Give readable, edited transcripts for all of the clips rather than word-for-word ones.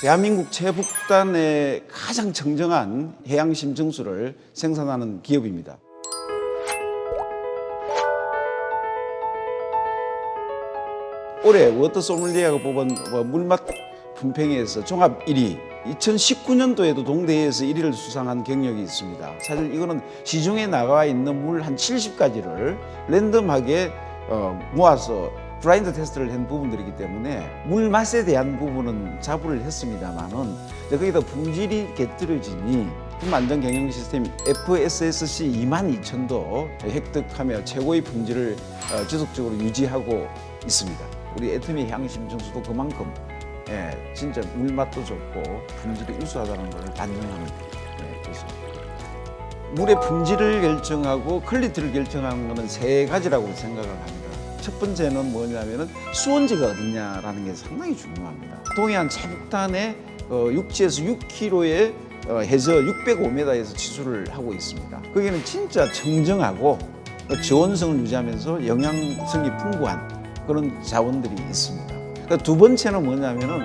대한민국 최북단의 가장 청정한 해양 심층수를 생산하는 기업입니다. 올해 워터 소믈리에가 뽑은 물맛 품평회에서 종합 1위, 2019년도에도 동대회에서 1위를 수상한 경력이 있습니다. 사실 이거는 시중에 나와 있는 물 한 70가지를 랜덤하게 모아서 블라인드 테스트를 한 부분들이기 때문에 물 맛에 대한 부분은 자부를 했습니다만은 거기다 품질이 곁들여지니 품안전 경영 시스템 FSSC 22000도 획득하며 최고의 품질을 지속적으로 유지하고 있습니다. 우리 애터미 해양심층수도 그만큼 진짜 물맛도 좋고 품질이 우수하다는 걸 반증하는 것입니다. 물의 품질을 결정하고 퀄리티를 결정하는 것은 세 가지라고 생각을 합니다. 첫 번째는 뭐냐면은 수온지가 어디냐라는 게 상당히 중요합니다. 동해안 최북단의 육지에서 6km의 해저 605m에서 치수를 하고 있습니다. 거기는 진짜 청정하고 저온성을 유지하면서 영양성이 풍부한 그런 자원들이 있습니다. 두 번째는 뭐냐면은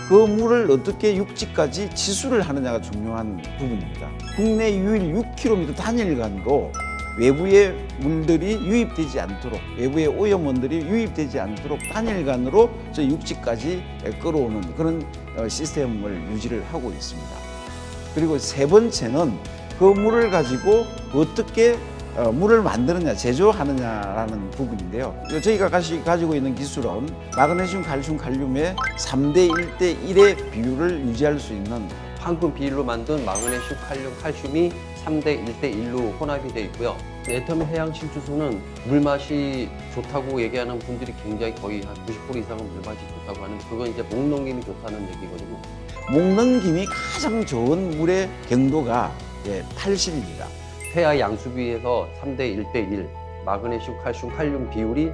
그 물을 어떻게 육지까지 치수를 하느냐가 중요한 부분입니다. 국내 유일 6km 단일간으로 외부의 물들이 유입되지 않도록, 외부의 오염원들이 유입되지 않도록 단일간으로 저 육지까지 끌어오는 그런 시스템을 유지를 하고 있습니다. 그리고 세 번째는 그 물을 가지고 어떻게 물을 만드느냐, 제조하느냐라는 부분인데요. 저희가 가지고 있는 기술은 마그네슘, 칼슘, 칼륨의 3대 1대 1의 비율을 유지할 수 있는 황금 비율로 만든 마그네슘, 칼륨, 칼슘이 3대 1대 1로 혼합이 되어 있고요. 애터미 해양 심층수는 물맛이 좋다고 얘기하는 분들이 굉장히 거의 한 90% 이상은 물맛이 좋다고 하는, 그건 이제 목넘김이 좋다는 얘기거든요. 목넘김이 가장 좋은 물의 경도가 80입니다. 폐하 양수비에서 3대 1대 1, 마그네슘, 칼슘, 칼륨 비율이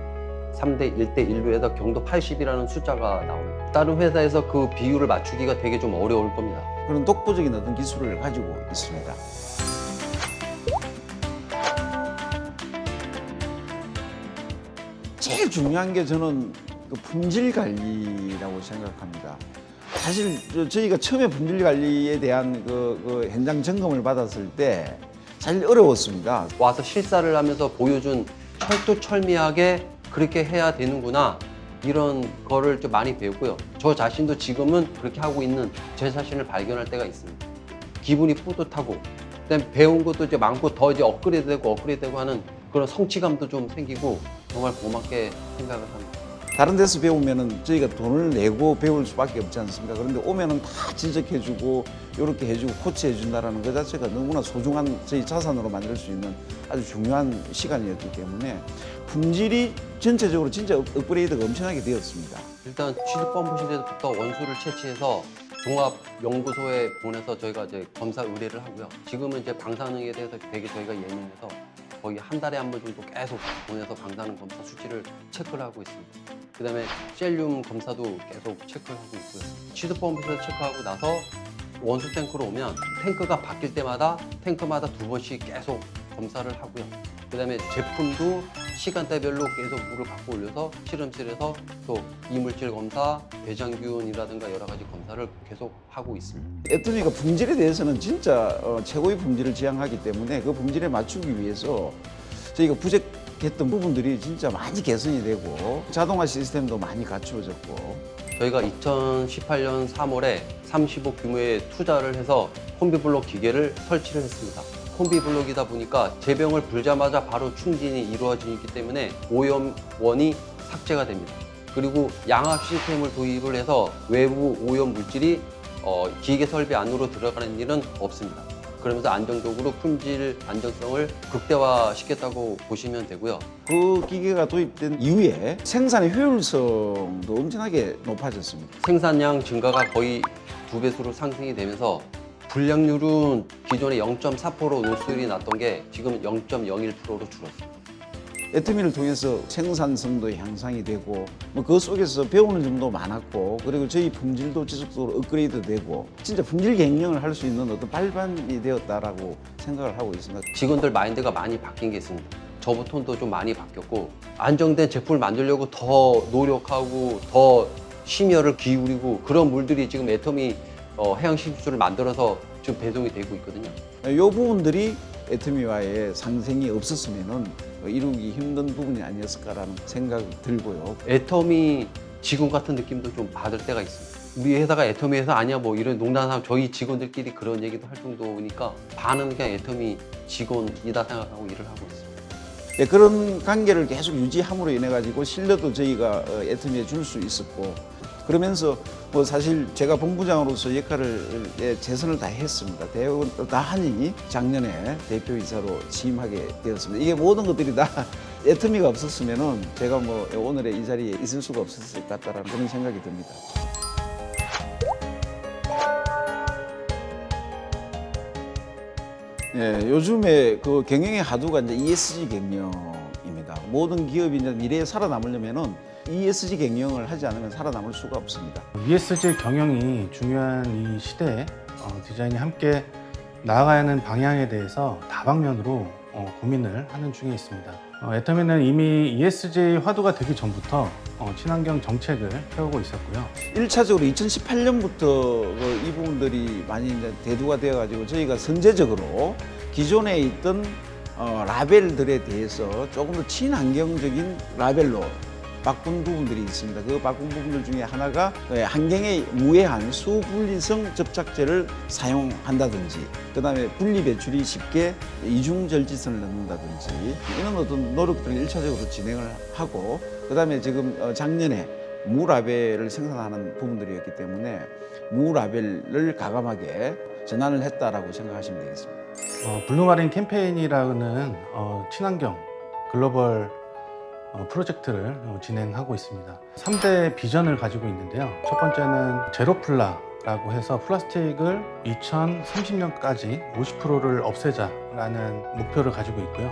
3대 1대 1로 해서 경도 80이라는 숫자가 나옵니다. 다른 회사에서 그 비율을 맞추기가 되게 좀 어려울 겁니다. 그런 독보적인 어떤 기술을 가지고 있습니다. 제일 중요한 게 저는 그 품질 관리라고 생각합니다. 사실 저희가 처음에 품질 관리에 대한 그 현장 점검을 받았을 때 사실 어려웠습니다. 와서 실사를 하면서 보여준 철두철미하게 그렇게 해야 되는구나, 이런 거를 좀 많이 배웠고요. 저 자신도 지금은 그렇게 하고 있는 제 자신을 발견할 때가 있습니다. 기분이 뿌듯하고, 그다음에 배운 것도 이제 많고 더 이제 업그레이드되고 하는 그런 성취감도 좀 생기고 정말 고맙게 생각을 합니다. 다른 데서 배우면은 저희가 돈을 내고 배울 수밖에 없지 않습니까? 그런데 오면은 다 지적해주고 이렇게 해주고 코치해준다라는 것 자체가 너무나 소중한 저희 자산으로 만들 수 있는 아주 중요한 시간이었기 때문에 품질이 전체적으로 진짜 업그레이드가 엄청나게 되었습니다. 일단 취득본부 시대부터 원수를 채취해서 종합연구소에 보내서 저희가 이제 검사 의뢰를 하고요. 지금은 이제 방사능에 대해서 되게 저희가 예민해서 거의 한 달에 한 번 정도 계속 보내서 방사능 검사 수치를 체크를 하고 있습니다. 그다음에 셀륨 검사도 계속 체크를 하고 있고요. 취득본부에서 체크하고 나서 원수 탱크로 오면 탱크가 바뀔 때마다 탱크마다 2번씩 계속 검사를 하고요. 그다음에 제품도 시간대별로 계속 물을 갖고 올려서 실험실에서 또 이물질 검사, 배장균이라든가 여러 가지 검사를 계속 하고 있습니다. 애터미가 품질에 대해서는 진짜 최고의 품질을 지향하기 때문에 그 품질에 맞추기 위해서 저희가 부족했던 부분들이 진짜 많이 개선이 되고 자동화 시스템도 많이 갖추어졌고 저희가 2018년 3월에 30억 규모의 투자를 해서 콤비블록 기계를 설치를 했습니다. 콤비블록이다 보니까 제병을 불자마자 바로 충진이 이루어지기 때문에 오염원이 삭제가 됩니다. 그리고 양압 시스템을 도입을 해서 외부 오염 물질이 기계 설비 안으로 들어가는 일은 없습니다. 그러면서 안정적으로 품질 안정성을 극대화시켰다고 보시면 되고요. 그 기계가 도입된 이후에 생산의 효율성도 엄청나게 높아졌습니다. 생산량 증가가 거의 2배수로 상승이 되면서 불량률은 기존에 0.4% 노출이 났던 게 지금 0.01%로 줄었습니다. 애터미를 통해서 생산성도 향상이 되고 그 속에서 배우는 점도 많았고 그리고 저희 품질도 지속적으로 업그레이드 되고 진짜 품질 경영을 할 수 있는 어떤 발판이 되었다라고 생각을 하고 있습니다. 직원들 마인드가 많이 바뀐 게 있습니다. 저부터도 좀 많이 바뀌었고 안정된 제품을 만들려고 더 노력하고 더 심혈을 기울이고 그런 물들이 지금 애터미 해양 심수를 만들어서 지금 배송이 되고 있거든요. 이 부분들이 애터미와의 상생이 없었으면은 이루기 힘든 부분이 아니었을까라는 생각이 들고요. 애터미 직원 같은 느낌도 좀 받을 때가 있습니다. 우리 회사가 애터미 회사 아니야 뭐 이런 농담하면 저희 직원들끼리 그런 얘기도 할 정도니까 반은 그냥 애터미 직원이다 생각하고 일을 하고 있습니다. 예, 그런 관계를 계속 유지함으로 인해 가지고 신뢰도 저희가 애터미에 줄 수 있었고, 그러면서 뭐 사실 제가 본부장으로서 역할을 최선을 다했습니다. 다 하니 작년에 대표이사로 취임하게 되었습니다. 이게 모든 것들이 다 애터미가 없었으면은 제가 뭐 오늘의 이 자리에 있을 수가 없었을 것 같다라는 그런 생각이 듭니다. 예, 요즘에 그 경영의 하두가 이제 ESG 경영입니다. 모든 기업이 이제 미래에 살아남으려면은 ESG 경영을 하지 않으면 살아남을 수가 없습니다. ESG 경영이 중요한 이 시대에 디자인이 함께 나아가야 하는 방향에 대해서 다방면으로 고민을 하는 중에 있습니다. 애터미는 이미 ESG 화두가 되기 전부터 친환경 정책을 펴오고 있었고요. 1차적으로 2018년부터 이 부분들이 많이 이제 대두가 되어가지고 저희가 선제적으로 기존에 있던 라벨들에 대해서 조금 더 친환경적인 라벨로 바꾼 부분들이 있습니다. 그 바꾼 부분들 중에 하나가 환경에 무해한 수분리성 접착제를 사용한다든지, 그 다음에 분리 배출이 쉽게 이중절지선을 넣는다든지, 이런 어떤 노력들을 1차적으로 진행을 하고, 그 다음에 지금 작년에 무라벨을 생산하는 부분들이었기 때문에 무라벨을 가감하게 전환을 했다라고 생각하시면 되겠습니다. 블루마린 캠페인이라는 친환경 글로벌 프로젝트를 진행하고 있습니다. 3대 비전을 가지고 있는데요. 첫 번째는 제로플라라고 해서 플라스틱을 2030년까지 50%를 없애자라는 목표를 가지고 있고요.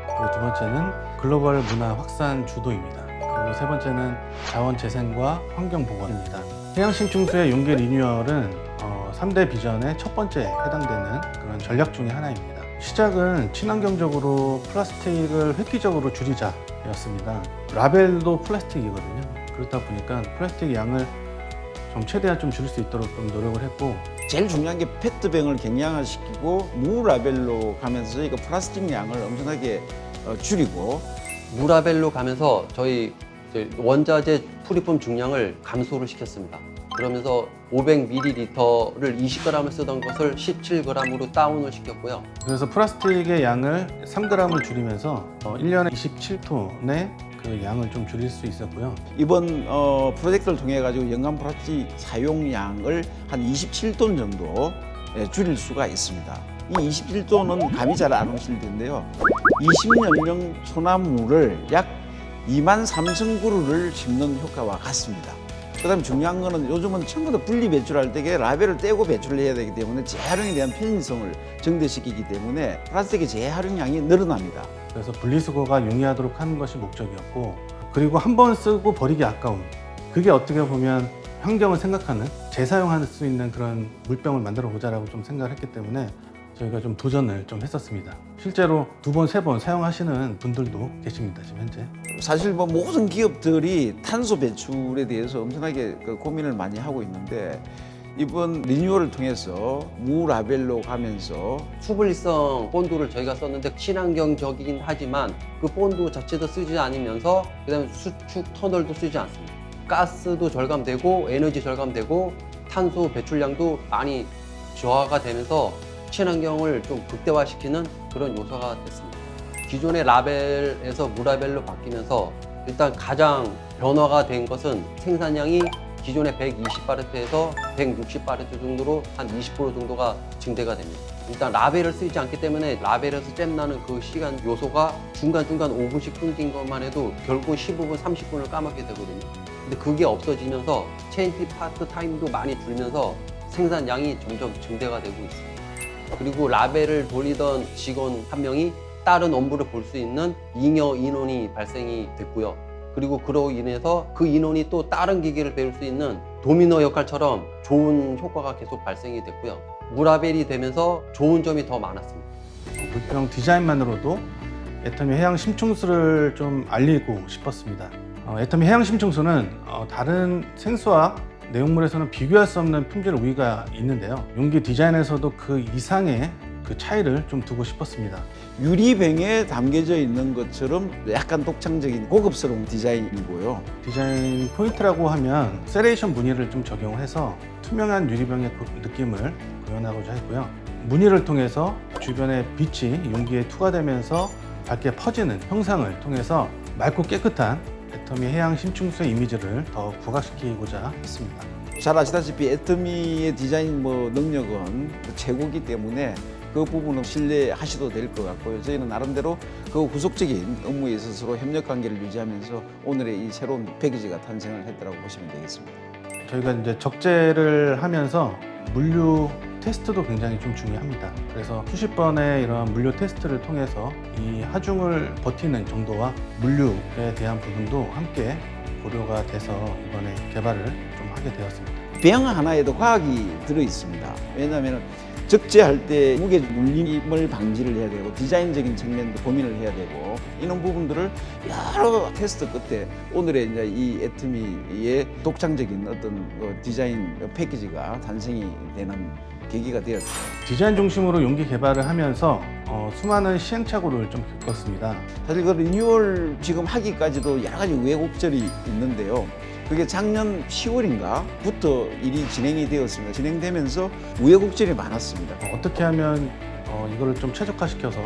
그리고 두 번째는 글로벌 문화 확산 주도입니다. 그리고 세 번째는 자원 재생과 환경 보건입니다. 해양신충수의 용기 리뉴얼은 3대 비전의 첫 번째 해당되는 그런 전략 중에 하나입니다. 시작은 친환경적으로 플라스틱을 획기적으로 줄이자 였습니다. 라벨도 플라스틱이거든요. 그렇다 보니까 플라스틱 양을 좀 최대한 좀 줄일 수 있도록 좀 노력을 했고, 제일 중요한 게 페트병을 경량화시키고 무라벨로 가면서 저희가 플라스틱 양을 엄청나게 줄이고, 무라벨로 가면서 저희 이제 원자재 풀이품 중량을 감소를 시켰습니다. 그러면서 500ml를 20g을 쓰던 것을 17g으로 다운을 시켰고요. 그래서 플라스틱의 양을 3g을 줄이면서 1년에 27톤의 그 양을 좀 줄일 수 있었고요. 이번 프로젝트를 통해 가지고 연간 플라스틱 사용량을 한 27톤 정도 줄일 수가 있습니다. 이 27톤은 감이 잘 안 오실 텐데요. 20년령 소나무를 약 23,000그루를 심는 효과와 같습니다. 그다음에 중요한 거는 요즘은 전부 다 분리 배출할 때 라벨을 떼고 배출을 해야 되기 때문에 재활용에 대한 편의성을 증대시키기 때문에 플라스틱의 재활용량이 늘어납니다. 그래서 분리수거가 용이하도록 하는 것이 목적이었고, 그리고 한 번 쓰고 버리기 아까운, 그게 어떻게 보면 환경을 생각하는, 재사용할 수 있는 그런 물병을 만들어 보자라고 좀 생각을 했기 때문에 저희가 좀 도전을 좀 했었습니다. 실제로 2번, 3번 사용하시는 분들도 계십니다, 지금 현재. 사실 뭐 모든 기업들이 탄소 배출에 대해서 엄청나게 고민을 많이 하고 있는데, 이번 리뉴얼을 통해서 무라벨로 가면서 수분리성 본드를 저희가 썼는데 친환경적이긴 하지만 그 본드 자체도 쓰지 않으면서 그다음에 수축 터널도 쓰지 않습니다. 가스도 절감되고 에너지 절감되고 탄소 배출량도 많이 저하가 되면서 친환경을 좀 극대화시키는 그런 요소가 됐습니다. 기존의 라벨에서 무라벨로 바뀌면서 일단 가장 변화가 된 것은 생산량이 기존의 120바레트에서 160바레트 정도로 한 20% 정도가 증대가 됩니다. 일단 라벨을 쓰지 않기 때문에 라벨에서 잼나는 그 시간 요소가 중간중간 5분씩 끊긴 것만 해도 결국은 15분, 30분을 까먹게 되거든요. 근데 그게 없어지면서 체인지 파트 타임도 많이 줄면서 생산량이 점점 증대가 되고 있습니다. 그리고 라벨을 돌리던 직원 한 명이 다른 업무를 볼 수 있는 잉여 인원이 발생이 됐고요. 그리고 그로 인해서 그 인원이 또 다른 기계를 배울 수 있는 도미노 역할처럼 좋은 효과가 계속 발생이 됐고요. 무라벨이 되면서 좋은 점이 더 많았습니다. 물병 디자인만으로도 애터미 해양 심층수를 좀 알리고 싶었습니다. 애터미 해양 심층수는 다른 생수화 내용물에서는 비교할 수 없는 품질 우위가 있는데요. 용기 디자인에서도 그 이상의 그 차이를 좀 두고 싶었습니다. 유리병에 담겨져 있는 것처럼 약간 독창적인 고급스러운 디자인이고요. 디자인 포인트라고 하면 세레이션 무늬를 좀 적용을 해서 투명한 유리병의 그 느낌을 구현하고자 했고요. 무늬를 통해서 주변의 빛이 용기에 투과되면서 밝게 퍼지는 형상을 통해서 맑고 깨끗한 애터미 해양 심층수의 이미지를 더 부각시키고자 했습니다. 잘 아시다시피 애터미의 디자인 능력은 최고기 때문에 그 부분은 신뢰하셔도 될 것 같고요. 저희는 나름대로 그 후속적인 업무에 있어서 협력 관계를 유지하면서 오늘의 이 새로운 패키지가 탄생을 했다고 보시면 되겠습니다. 저희가 이제 적재를 하면서 물류 테스트도 굉장히 좀 중요합니다. 그래서 수십 번의 이런 물류 테스트를 통해서 이 하중을 버티는 정도와 물류에 대한 부분도 함께 고려가 돼서 이번에 개발을 좀 하게 되었습니다. 병 하나에도 과학이 들어 있습니다. 왜냐하면 적재할 때 무게 눌림을 방지를 해야 되고 디자인적인 측면도 고민을 해야 되고 이런 부분들을 여러 테스트 끝에 오늘의 이제 이 애터미의 독창적인 어떤 디자인 패키지가 탄생이 되는 계기가 되었죠. 디자인 중심으로 용기 개발을 하면서 수많은 시행착오를 좀 겪었습니다. 사실 그 리뉴얼 지금 하기까지도 여러 가지 우여곡절이 있는데요. 그게 작년 10월인가부터 일이 진행이 되었습니다. 진행되면서 우여곡절이 많았습니다. 어떻게 하면 이거를 좀 최적화시켜서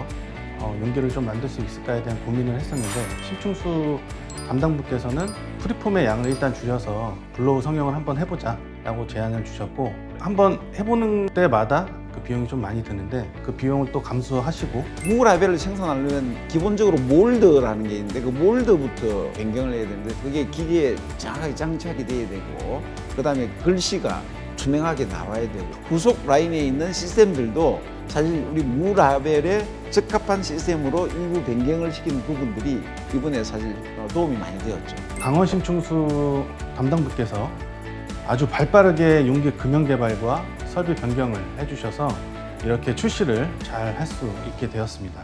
용기를 좀 만들 수 있을까에 대한 고민을 했었는데 심층수 담당부께서는 프리폼의 양을 일단 줄여서 블로우 성형을 한번 해보자 라고 제안을 주셨고 한번 해보는 때마다 그 비용이 좀 많이 드는데 그 비용을 또 감수하시고 무라벨을 생산하려면 기본적으로 몰드라는 게 있는데 그 몰드부터 변경을 해야 되는데 그게 기계에 정확하게 장착이 돼야 되고 그 다음에 글씨가 투명하게 나와야 되고 후속 라인에 있는 시스템들도 사실 우리 무라벨에 적합한 시스템으로 일부 변경을 시키는 부분들이 이번에 사실 도움이 많이 되었죠. 강원 심층수 담당부께서 아주 발빠르게 용기 금형 개발과 설비 변경을 해주셔서 이렇게 출시를 잘 할 수 있게 되었습니다.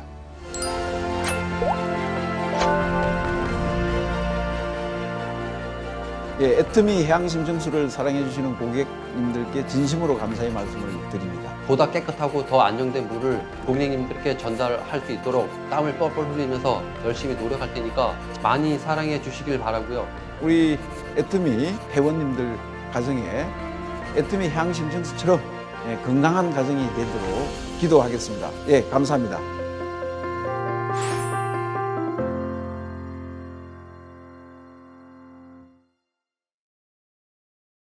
예, 애터미 해양 심층수를 사랑해 주시는 고객님들께 진심으로 감사의 말씀을 드립니다. 보다 깨끗하고 더 안정된 물을 고객님들께 전달할 수 있도록 땀을 뻘뻘 흘리면서 열심히 노력할 테니까 많이 사랑해 주시길 바라고요. 우리 애터미 회원님들 가정에 애터미 해양 심층수처럼 건강한 가정이 되도록 기도하겠습니다. 예, 감사합니다.